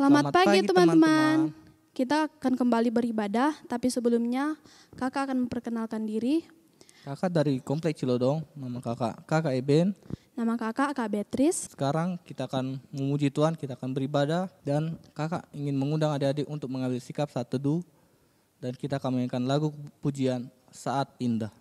Selamat pagi teman-teman. teman-teman. Kita akan kembali beribadah, tapi sebelumnya kakak akan memperkenalkan diri. Kakak dari Komplek Cilodong, nama kakak Eben. Nama kakak Kak Beatrice. Sekarang kita akan memuji Tuhan, kita akan beribadah. Dan kakak ingin mengundang adik-adik untuk mengambil sikap saat teduh. Dan kita akan menyanyikan lagu pujian Saat Indah.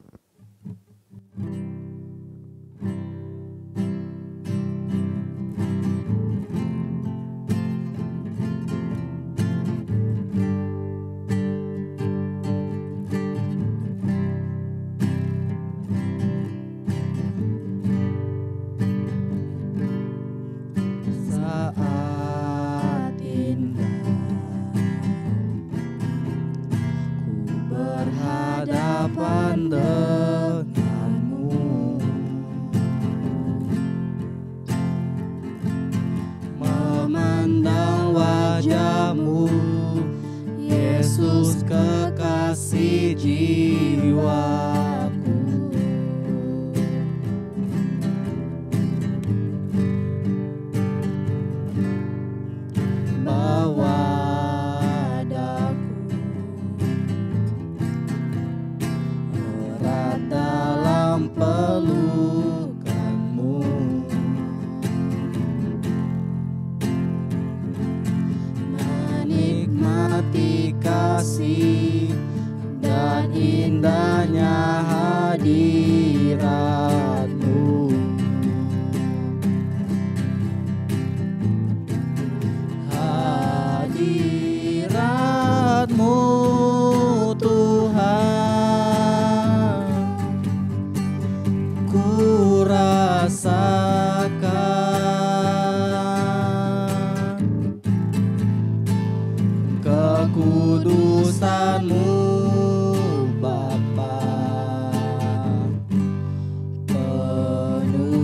Saat indah ku berhadapan denganmu, memandang wajahmu, Yesus kekasih jiwaku. Bawa daku erat dalam pelukanmu, menikmati kasih dan indahnya hadiratmu. Hadiratmu Tuhan, ku rasakan kekudusan-Mu Bapa, penuhiku.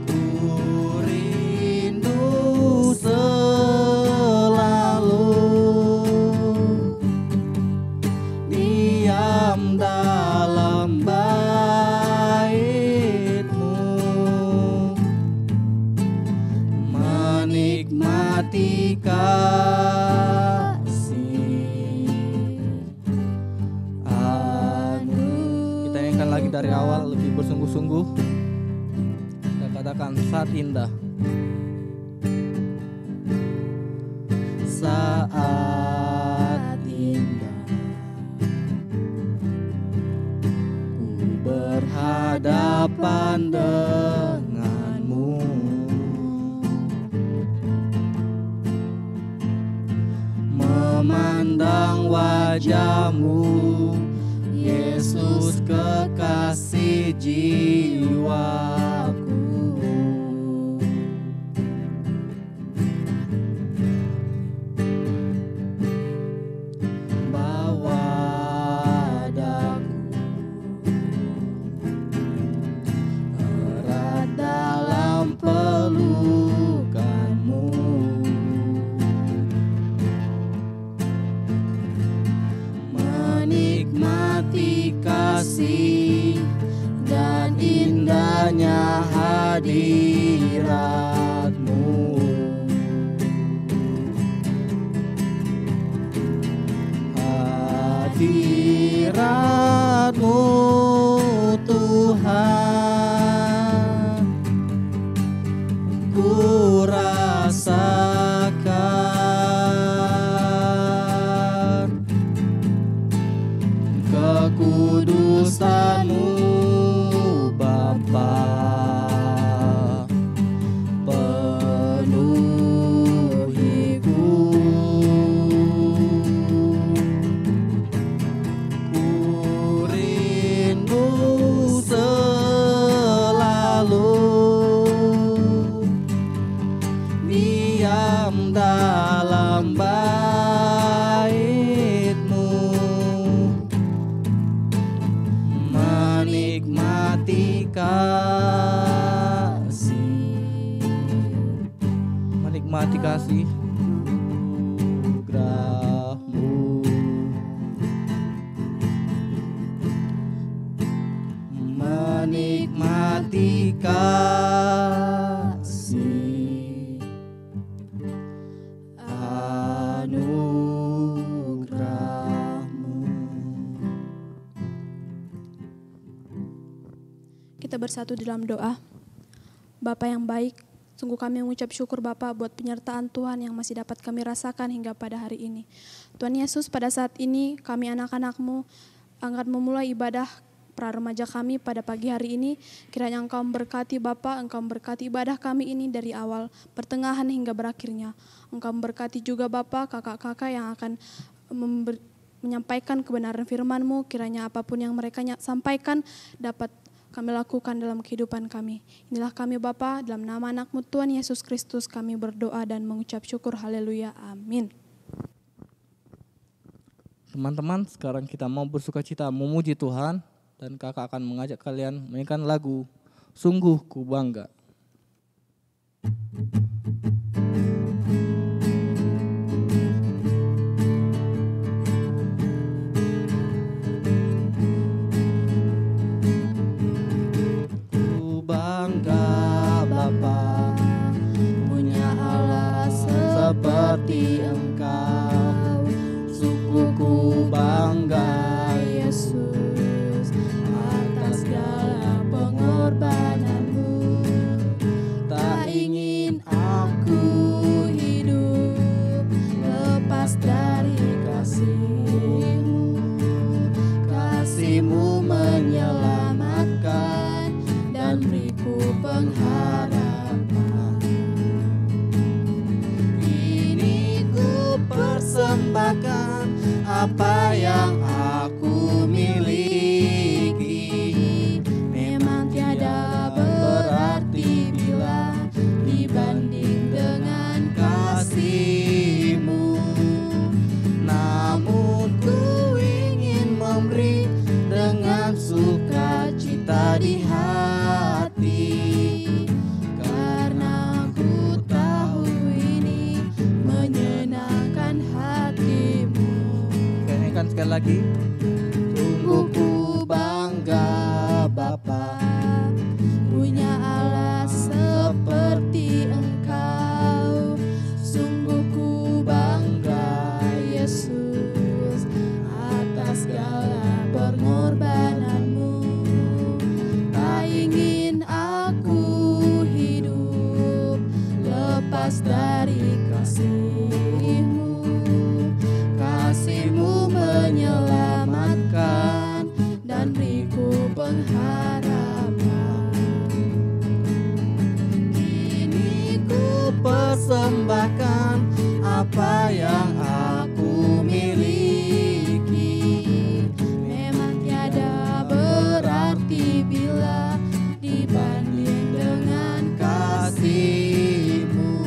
Ku rindu selalu diam dalam bait-Mu, menikmati kasih kita nyanyikan lagi dari awal lebih bersungguh-sungguh. Kita katakan saat indah. Saat indah ku berhadapan denganmu, memandang wajahmu, Yesus kekasih jiwaku. Bawa daku erat dalam pelukanmu, menikmati kasih dan indahnya hadirat-Mu. Hadirat-Mu Tuhan, ku rasakan kekudusan-Mu Bapa, penuhiku. Ku rindu selalu diam dalam bait-Mu, menikmati kasih anugerah-Mu, menikmati kasih anugerah-Mu. Kita bersatu dalam doa. Bapa yang baik, sungguh kami mengucap syukur Bapa buat penyertaan Tuhan yang masih dapat kami rasakan hingga pada hari ini. Tuhan Yesus, pada saat ini kami anak-anak-Mu akan memulai ibadah pra-remaja kami pada pagi hari ini. Kiranya Engkau memberkati Bapa, Engkau memberkati ibadah kami ini dari awal, pertengahan hingga berakhirnya. Engkau memberkati juga Bapa, kakak-kakak yang akan menyampaikan kebenaran firman-Mu. Kiranya apapun yang mereka sampaikan dapat kami lakukan dalam kehidupan kami. Inilah kami Bapa, dalam nama anak-Mu Tuhan Yesus Kristus kami berdoa dan mengucap syukur. Haleluya, amin. Teman-teman, sekarang kita mau bersukacita memuji Tuhan, dan kakak akan mengajak kalian mainkan lagu Sungguh Ku Bangga. Seperti Engkau, sungguh ku bangga Yesus atas segala pengorbanan-Mu. Tak ingin aku hidup lepas dari kasih-Mu. Kasih-Mu menyelamatkan dan beriku pengharapan. Persembahkan apa yang aku miliki, memang tiada berarti bila dibanding dengan kasih-Mu. Namun ku ingin memberi dengan sukacita di hati, karena ku tahu ini menyenangkan hati-Mu. Nyanyikan sekali lagi. Sungguh ku bangga Bapa, punya Allah seperti Engkau. Sungguh ku bangga Yesus atas segala pengorbanan-Mu. Tak ingin aku hidup lepas dari kasih-Mu. Kasih-Mu menyelamatkan dan beriku pengharapan. Kini ku persembahkan apa yang aku miliki, memang tiada berarti bila dibanding dengan kasih-Mu.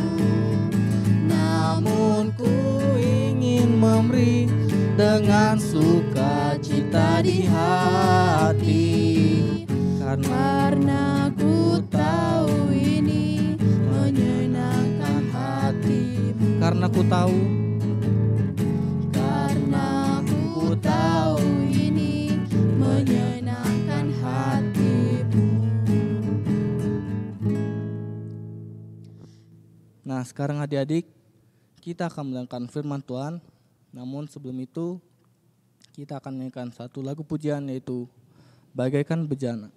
Namun ku ingin memberi dengan sukacita di hati, karena ku tahu ini menyenangkan hati-Mu. Karena ku tahu ini menyenangkan hati-Mu. Nah, sekarang adik-adik, kita akan mendengarkan firman Tuhan. Namun sebelum itu, kita akan menyanyikan satu lagu pujian, yaitu Bagaikan Bejana.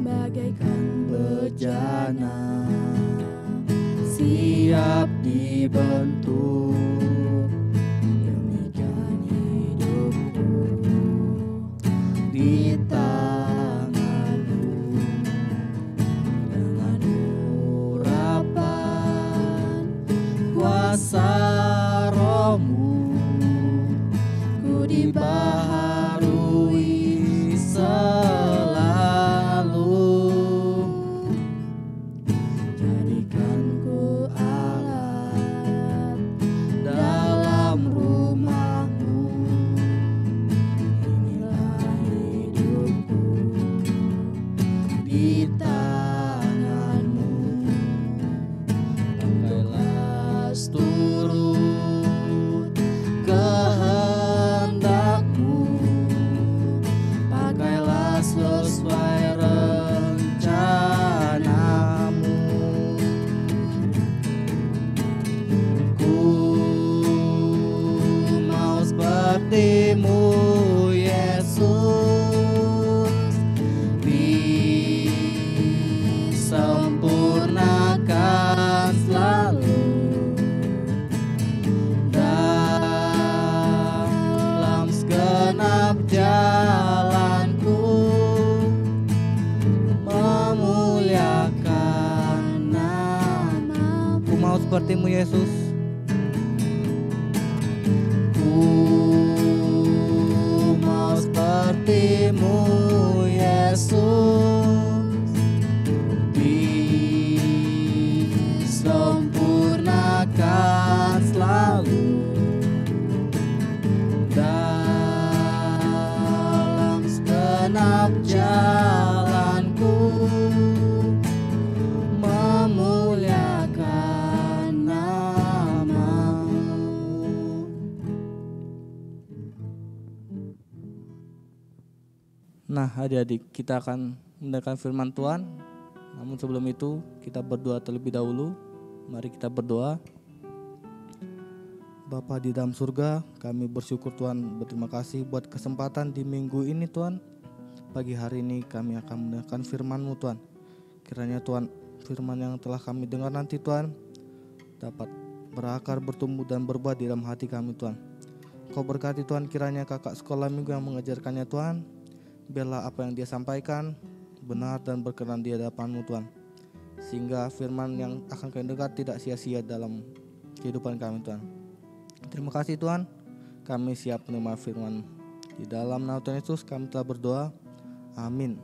Bagaikan bejana siap dibentuk, seperti-Mu Yesus, disempurnakan selalu dalam segenap jalanku, memuliakan nama-Mu. Ku mau seperti-Mu Yesus. Mau seperti-Mu Yesus, disempurnakan selalu dalam segenap jalanku, memuliakan nama-Mu. Nah, adik-adik, kita akan mendengarkan firman Tuhan. Namun sebelum itu, kita berdoa terlebih dahulu. Mari kita berdoa. Bapa di dalam surga, kami bersyukur Tuhan, berterima kasih buat kesempatan di minggu ini Tuhan. Pagi hari ini kami akan mendengarkan firman-Mu Tuhan. Kiranya Tuhan, firman yang telah kami dengar nanti Tuhan dapat berakar, bertumbuh dan berbuah di dalam hati kami Tuhan. Kau berkati Tuhan, kiranya kakak sekolah minggu yang mengajarkannya Tuhan, biarlah apa yang dia sampaikan benar dan berkenan di hadapan-Mu Tuhan, sehingga firman yang akan kami dengar tidak sia-sia dalam kehidupan kami Tuhan. Terima kasih Tuhan, kami siap menerima firman. Di dalam nama Tuhan Yesus kami telah berdoa, amin.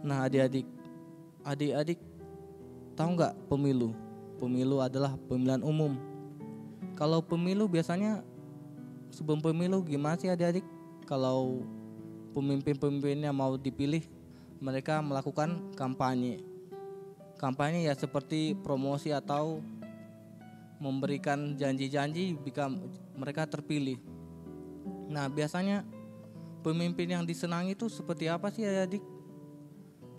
Nah adik-adik tahu nggak pemilu? Pemilu adalah pemilihan umum. Kalau pemilu biasanya sebelum pemilu gimana sih adik-adik? Kalau pemimpin-pemimpinnya mau dipilih, mereka melakukan kampanye. Kampanye ya seperti promosi atau memberikan janji-janji jika mereka terpilih. Nah, biasanya pemimpin yang disenangi itu seperti apa sih adik?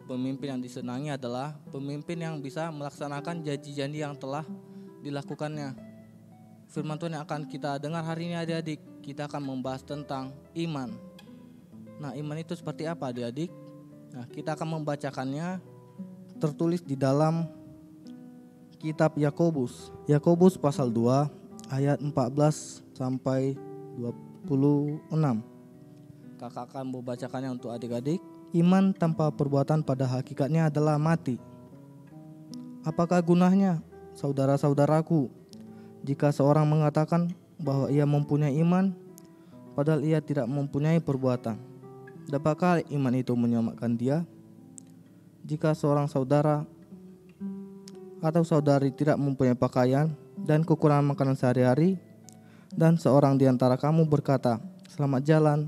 Pemimpin yang disenangi adalah pemimpin yang bisa melaksanakan janji-janji yang telah dilakukannya. Firman Tuhan yang akan kita dengar hari ini adik-adik, kita akan membahas tentang iman. Nah, iman itu seperti apa adik-adik? Nah, kita akan membacakannya tertulis di dalam kitab Yakobus. Yakobus pasal 2 ayat 14 sampai 26. Kakak akan membacakannya untuk adik-adik. Iman tanpa perbuatan pada hakikatnya adalah mati. Apakah gunanya, saudara-saudaraku, jika seorang mengatakan bahwa ia mempunyai iman, padahal ia tidak mempunyai perbuatan? Dapatkah iman itu menyelamatkan dia? Jika seorang saudara atau saudari tidak mempunyai pakaian dan kekurangan makanan sehari-hari, dan seorang di antara kamu berkata, "Selamat jalan,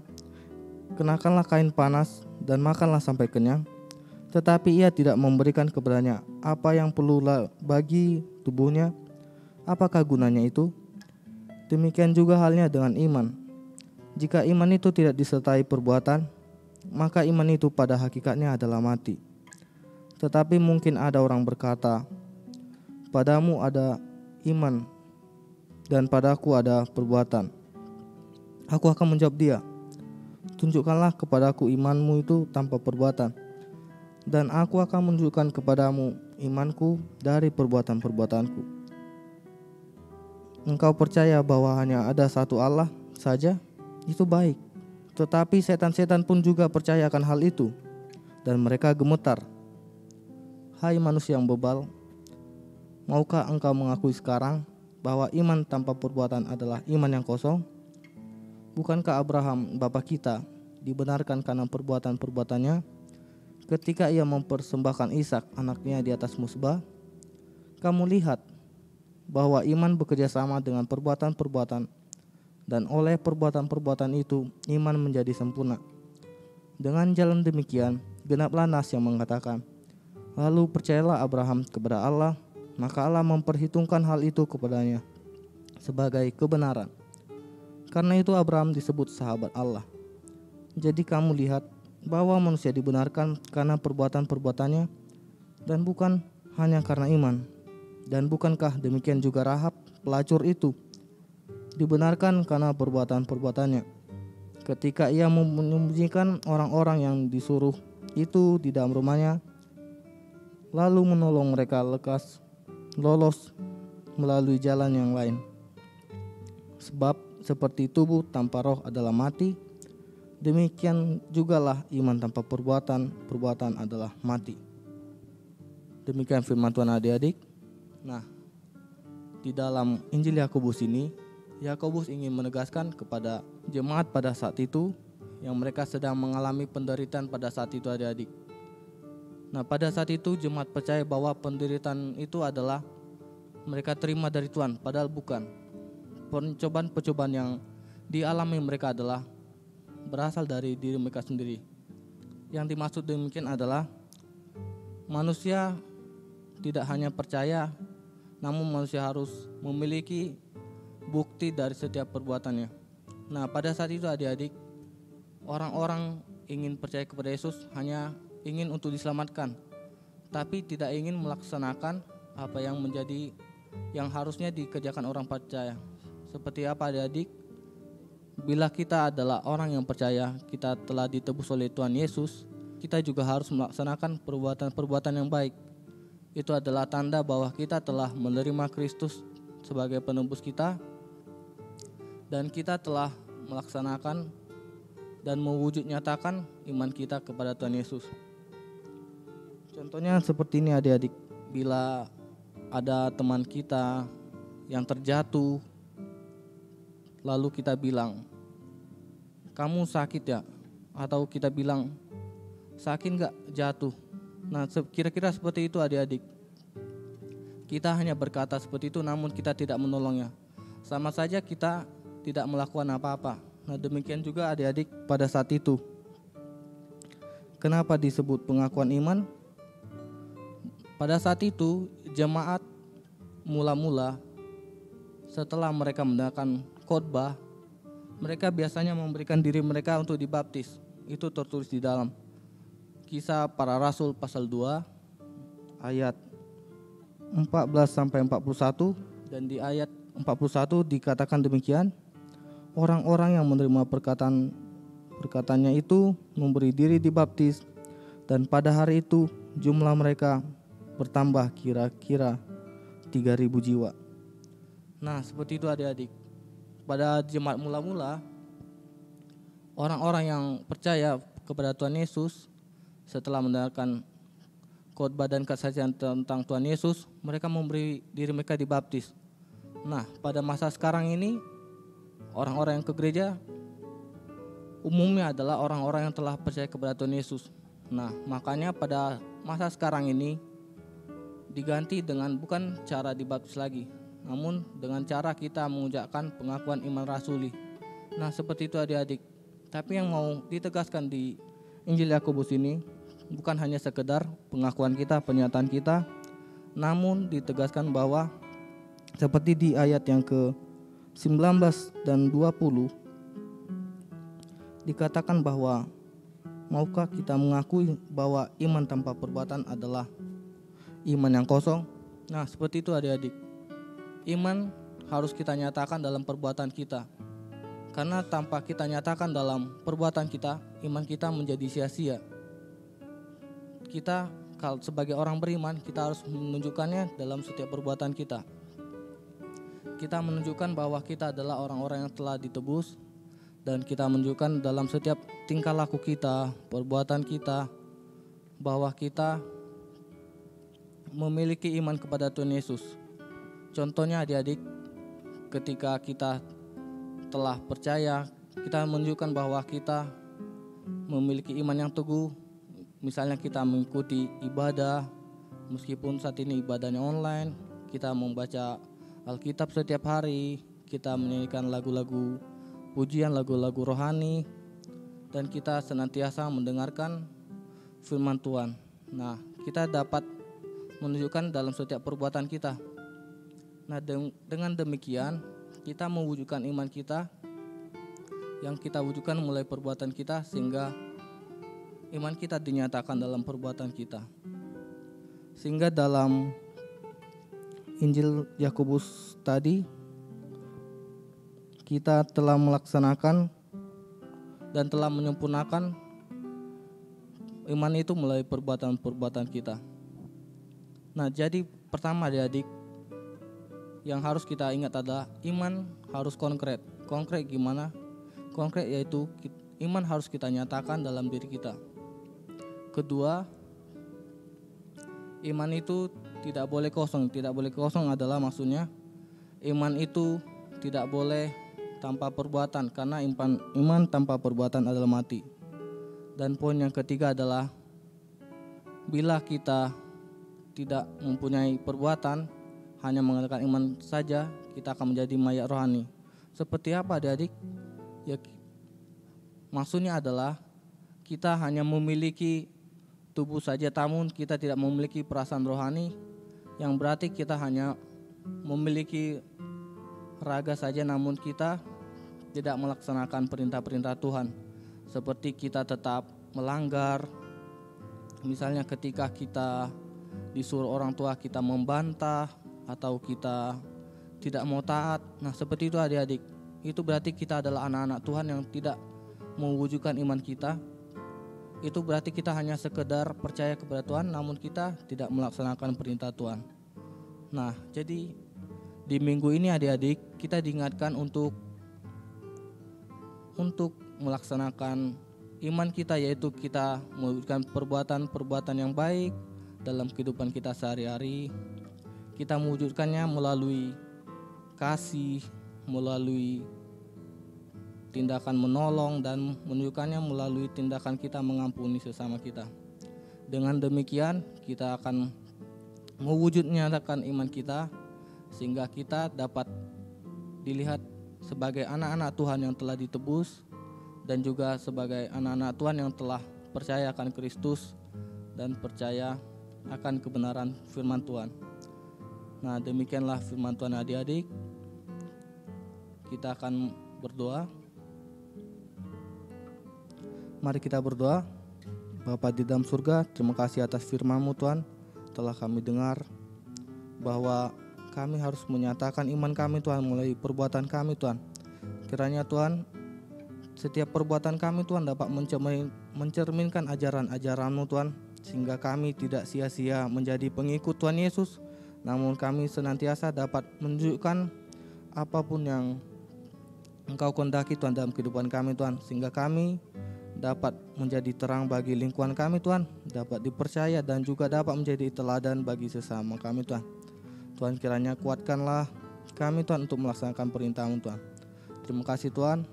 kenakanlah kain panas dan makanlah sampai kenyang," tetapi ia tidak memberikan kepadanya apa yang perlu bagi tubuhnya, apakah gunanya itu? Demikian juga halnya dengan iman. Jika iman itu tidak disertai perbuatan, maka iman itu pada hakikatnya adalah mati. Tetapi mungkin ada orang berkata, "Padamu ada iman dan padaku ada perbuatan." Aku akan menjawab dia, "Tunjukkanlah kepadaku imanmu itu tanpa perbuatan, dan aku akan menunjukkan kepadamu imanku dari perbuatan-perbuatanku." Engkau percaya bahwa hanya ada satu Allah saja? Itu baik. Tetapi setan-setan pun juga percaya akan hal itu, dan mereka gemetar. Hai manusia yang bebal, maukah engkau mengakui sekarang bahwa iman tanpa perbuatan adalah iman yang kosong? Bukankah Abraham bapa kita dibenarkan karena perbuatan-perbuatannya ketika ia mempersembahkan Ishak anaknya di atas mezbah? Kamu lihat bahwa iman bekerja sama dengan perbuatan-perbuatan, dan oleh perbuatan-perbuatan itu iman menjadi sempurna. Dengan jalan demikian genaplah nas yang mengatakan, "Lalu percayalah Abraham kepada Allah, maka Allah memperhitungkan hal itu kepadanya sebagai kebenaran." Karena itu Abraham disebut sahabat Allah. Jadi kamu lihat bahwa manusia dibenarkan karena perbuatan-perbuatannya dan bukan hanya karena iman. Dan bukankah demikian juga Rahab pelacur itu dibenarkan karena perbuatan-perbuatannya ketika ia menyembunyikan orang-orang yang disuruh itu di dalam rumahnya, lalu menolong mereka lolos melalui jalan yang lain. Sebab seperti tubuh tanpa roh adalah mati, demikian jugalah iman tanpa perbuatan adalah mati. Demikian firman Tuhan adik-adik. Nah, di dalam Injil Yakobus ini, Yakobus ingin menegaskan kepada jemaat pada saat itu yang mereka sedang mengalami penderitaan pada saat itu adik-adik. Nah, pada saat itu jemaat percaya bahwa penderitaan itu adalah mereka terima dari Tuhan, padahal bukan. Pencobaan-pencobaan yang dialami mereka adalah berasal dari diri mereka sendiri. Yang dimaksud demikian adalah manusia tidak hanya percaya, namun manusia harus memiliki bukti dari setiap perbuatannya. Nah, pada saat itu adik-adik, orang-orang ingin percaya kepada Yesus hanya ingin untuk diselamatkan, tapi tidak ingin melaksanakan apa yang harusnya dikerjakan orang percaya. Seperti apa adik-adik? Bila kita adalah orang yang percaya, kita telah ditebus oleh Tuhan Yesus, kita juga harus melaksanakan perbuatan-perbuatan yang baik. Itu adalah tanda bahwa kita telah menerima Kristus sebagai penebus kita, dan kita telah melaksanakan dan mewujud nyatakan iman kita kepada Tuhan Yesus. Contohnya seperti ini adik-adik, bila ada teman kita yang terjatuh, lalu kita bilang, kamu sakit ya? Atau kita bilang, sakit gak jatuh? Nah, kira-kira seperti itu adik-adik. Kita hanya berkata seperti itu, namun kita tidak menolongnya. Sama saja kita tidak melakukan apa-apa. Nah, demikian juga adik-adik pada saat itu. Kenapa disebut pengakuan iman? Pada saat itu, jemaat mula-mula setelah mereka mendengarkan khotbah, mereka biasanya memberikan diri mereka untuk dibaptis. Itu tertulis di dalam Kisah Para Rasul pasal 2 ayat 14-41, dan di ayat 41 dikatakan demikian, orang-orang yang menerima perkataannya itu memberi diri dibaptis, dan pada hari itu jumlah mereka bertambah kira-kira 3.000 jiwa. Nah, seperti itu adik-adik. Pada jemaat mula-mula, orang-orang yang percaya kepada Tuhan Yesus setelah mendengarkan khotbah dan kesaksian tentang Tuhan Yesus, mereka memberi diri mereka dibaptis. Nah, pada masa sekarang ini, orang-orang yang ke gereja umumnya adalah orang-orang yang telah percaya kepada Tuhan Yesus. Nah, makanya pada masa sekarang ini diganti dengan bukan cara dibaptis lagi, namun dengan cara kita mengucapkan pengakuan iman rasuli. Nah, seperti itu adik-adik. Tapi yang mau ditegaskan di Injil Yakobus ini bukan hanya sekedar pengakuan kita, pernyataan kita, namun ditegaskan bahwa seperti di ayat yang ke-19 dan 20 dikatakan bahwa maukah kita mengakui bahwa iman tanpa perbuatan adalah iman yang kosong? Nah, seperti itu adik-adik. Iman harus kita nyatakan dalam perbuatan kita. Karena tanpa kita nyatakan dalam perbuatan kita, iman kita menjadi sia-sia. Kita kalau sebagai orang beriman, kita harus menunjukkannya dalam setiap perbuatan kita. Kita menunjukkan bahwa kita adalah orang-orang yang telah ditebus, dan kita menunjukkan dalam setiap tingkah laku kita, perbuatan kita, bahwa kita memiliki iman kepada Tuhan Yesus. Contohnya adik-adik, ketika kita telah percaya, kita menunjukkan bahwa kita memiliki iman yang teguh. Misalnya kita mengikuti ibadah, meskipun saat ini ibadahnya online, kita membaca Alkitab setiap hari, kita menyanyikan lagu-lagu pujian, lagu-lagu rohani, dan kita senantiasa mendengarkan firman Tuhan. Nah, kita dapat menunjukkan dalam setiap perbuatan kita. Nah, dengan demikian kita mewujudkan iman kita, yang kita wujudkan mulai perbuatan kita, sehingga iman kita dinyatakan dalam perbuatan kita. Sehingga dalam Injil Yakobus tadi kita telah melaksanakan dan telah menyempurnakan iman itu melalui perbuatan-perbuatan kita. Nah, jadi pertama adik-adik, yang harus kita ingat adalah iman harus konkret. Konkret gimana? Konkret yaitu iman harus kita nyatakan dalam diri kita. Kedua, iman itu tidak boleh kosong. Tidak boleh kosong adalah maksudnya iman itu tidak boleh tanpa perbuatan, karena iman tanpa perbuatan adalah mati. Dan poin yang ketiga adalah bila kita tidak mempunyai perbuatan, hanya mengandalkan iman saja, kita akan menjadi mayat rohani. Seperti apa adik-adik? Ya, maksudnya adalah kita hanya memiliki tubuh saja, namun kita tidak memiliki perasaan rohani, yang berarti kita hanya memiliki raga saja, namun kita tidak melaksanakan perintah-perintah Tuhan. Seperti kita tetap melanggar, misalnya ketika kita disuruh orang tua kita membantah, atau kita tidak mau taat. Nah, seperti itu adik-adik. Itu berarti kita adalah anak-anak Tuhan yang tidak mewujudkan iman kita. Itu berarti kita hanya sekedar percaya kepada Tuhan, namun kita tidak melaksanakan perintah Tuhan. Nah, jadi di minggu ini adik-adik kita diingatkan untuk melaksanakan iman kita, yaitu kita mewujudkan perbuatan-perbuatan yang baik dalam kehidupan kita sehari-hari. Kita mewujudkannya melalui kasih, melalui tindakan menolong, dan menunjukkannya melalui tindakan kita mengampuni sesama kita. Dengan demikian kita akan mewujudkan iman kita, sehingga kita dapat dilihat sebagai anak-anak Tuhan yang telah ditebus, dan juga sebagai anak-anak Tuhan yang telah percaya akan Kristus dan percaya akan kebenaran firman Tuhan. Nah, demikianlah firman Tuhan adik-adik. Kita akan berdoa. Mari kita berdoa. Bapa di dalam surga, terima kasih atas firman-Mu Tuhan. Telah kami dengar bahwa kami harus menyatakan iman kami Tuhan melalui perbuatan kami Tuhan. Kiranya Tuhan, setiap perbuatan kami Tuhan dapat mencerminkan ajaran-ajaran-Mu Tuhan, sehingga kami tidak sia-sia menjadi pengikut Tuhan Yesus, namun kami senantiasa dapat menunjukkan apapun yang Engkau kehendaki Tuhan dalam kehidupan kami Tuhan, sehingga kami dapat menjadi terang bagi lingkungan kami Tuhan, dapat dipercaya dan juga dapat menjadi teladan bagi sesama kami Tuhan. Tuhan, kiranya kuatkanlah kami Tuhan untuk melaksanakan perintah-Mu Tuhan. Terima kasih Tuhan.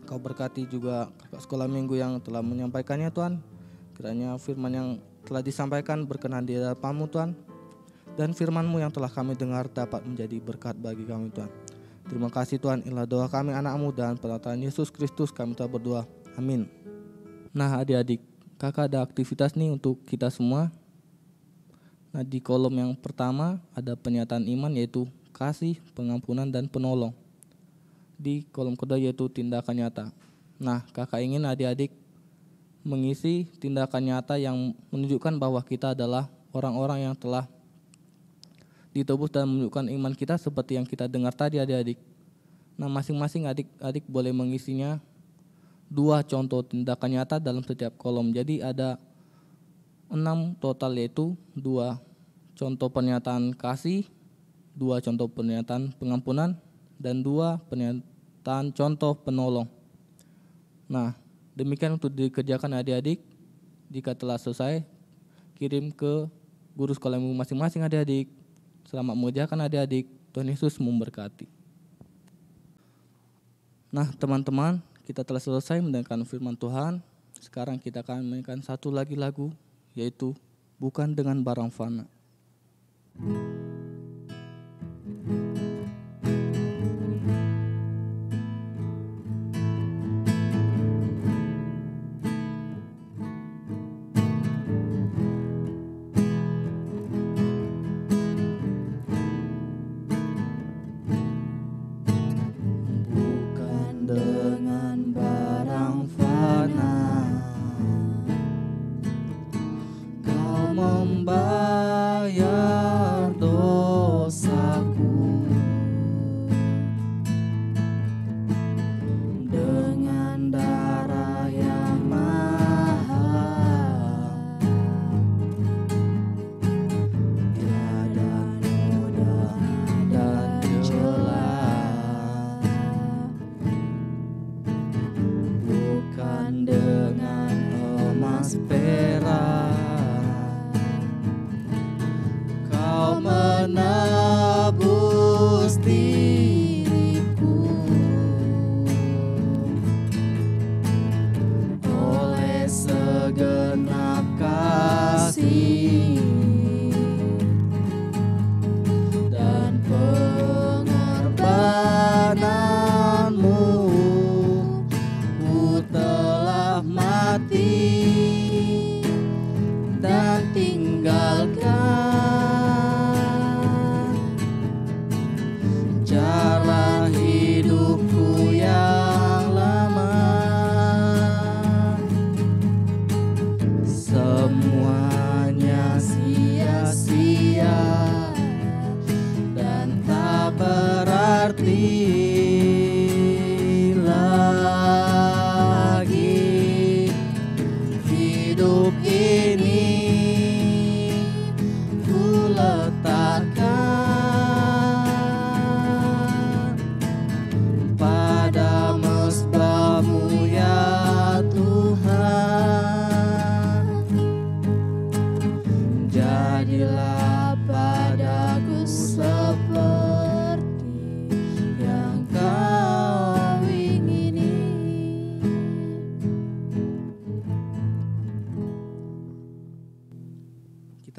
Kau berkati juga kakak sekolah minggu yang telah menyampaikannya Tuhan. Kiranya firman yang telah disampaikan berkenan di hadapan-Mu Tuhan, dan firman-Mu yang telah kami dengar dapat menjadi berkat bagi kami Tuhan. Terima kasih Tuhan. Inilah doa kami anak-Mu dan penataan Yesus Kristus kami telah berdoa. Amin. Nah adik-adik, kakak ada aktivitas nih untuk kita semua. Nah, di kolom yang pertama ada pernyataan iman, yaitu kasih, pengampunan, dan penolong. Di kolom kedua yaitu tindakan nyata. Nah, kakak ingin adik-adik mengisi tindakan nyata yang menunjukkan bahwa kita adalah orang-orang yang telah ditebus dan menunjukkan iman kita seperti yang kita dengar tadi adik-adik. Nah, masing-masing adik-adik boleh mengisinya 2 contoh tindakan nyata dalam setiap kolom. Jadi ada 6 total, yaitu 2 contoh pernyataan kasih, 2 contoh pernyataan pengampunan, dan 2 pernyataan contoh penolong. Nah, demikian untuk dikerjakan adik-adik. Jika telah selesai, kirim ke guru sekolah masing-masing adik-adik. Selamat mengerjakan adik-adik. Tuhan Yesus memberkati. Nah teman-teman, kita telah selesai mendengarkan firman Tuhan. Sekarang kita akan mainkan satu lagi lagu, yaitu Bukan Dengan Barang Fana.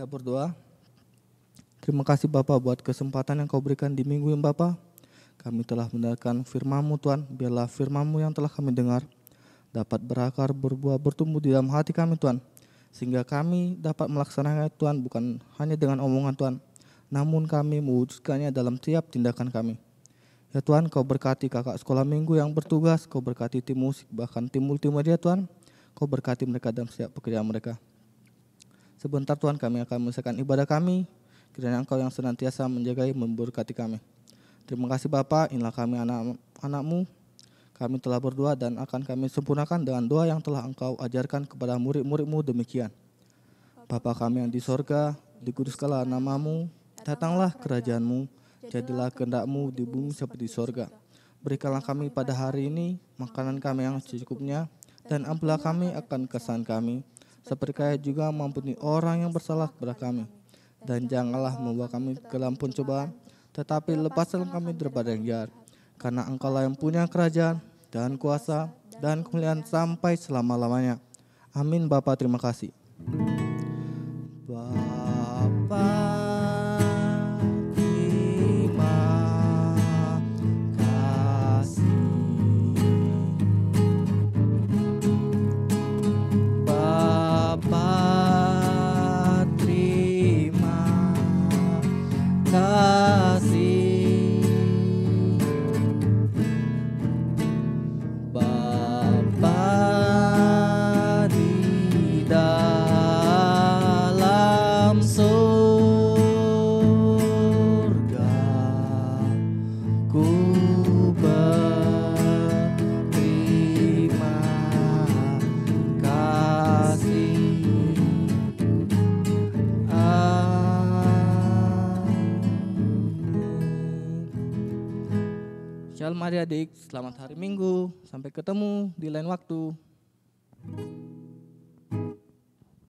berdoa. Terima kasih Bapa buat kesempatan yang kau berikan di minggu ini Bapa. Kami telah mendengarkan firman-Mu Tuhan. Biarlah firman-Mu yang telah kami dengar dapat berakar, berbuah, bertumbuh di dalam hati kami Tuhan. Sehingga kami dapat melaksanakannya Tuhan bukan hanya dengan omongan Tuhan, namun kami mewujudkannya dalam setiap tindakan kami. Ya Tuhan, kau berkati kakak sekolah minggu yang bertugas, kau berkati tim musik, bahkan tim multimedia Tuhan. Kau berkati mereka dalam setiap pekerjaan mereka. Sebentar Tuhan kami akan menyelesaikan ibadah kami. Kiranya Engkau yang senantiasa menjagai memberkati kami. Terima kasih Bapa, inilah kami anak-anak-Mu. Kami telah berdoa dan akan kami sempurnakan dengan doa yang telah Engkau ajarkan kepada murid-murid-Mu demikian. Bapa kami yang di sorga, dikuduskanlah nama-Mu, datanglah kerajaan-Mu, jadilah kehendak-Mu di bumi seperti di sorga. Berikanlah kami pada hari ini makanan kami yang secukupnya, dan ampunilah kami akan kesalahan kami, seperti Kami juga mengampuni orang yang bersalah kepada kami. Dan janganlah membawa kami ke dalam pencobaan, tetapi lepaskan kami daripada yang jahat. Karena Engkau-lah yang punya kerajaan dan kuasa dan kemuliaan sampai selama-lamanya. Amin Bapa, terima kasih. Bapa, terima kasih. Bapa, terima kasih. Bapa di dalam surga, ku berterima kasih. Shalom adik-adik, selamat hari Minggu. Sampai ketemu di lain waktu.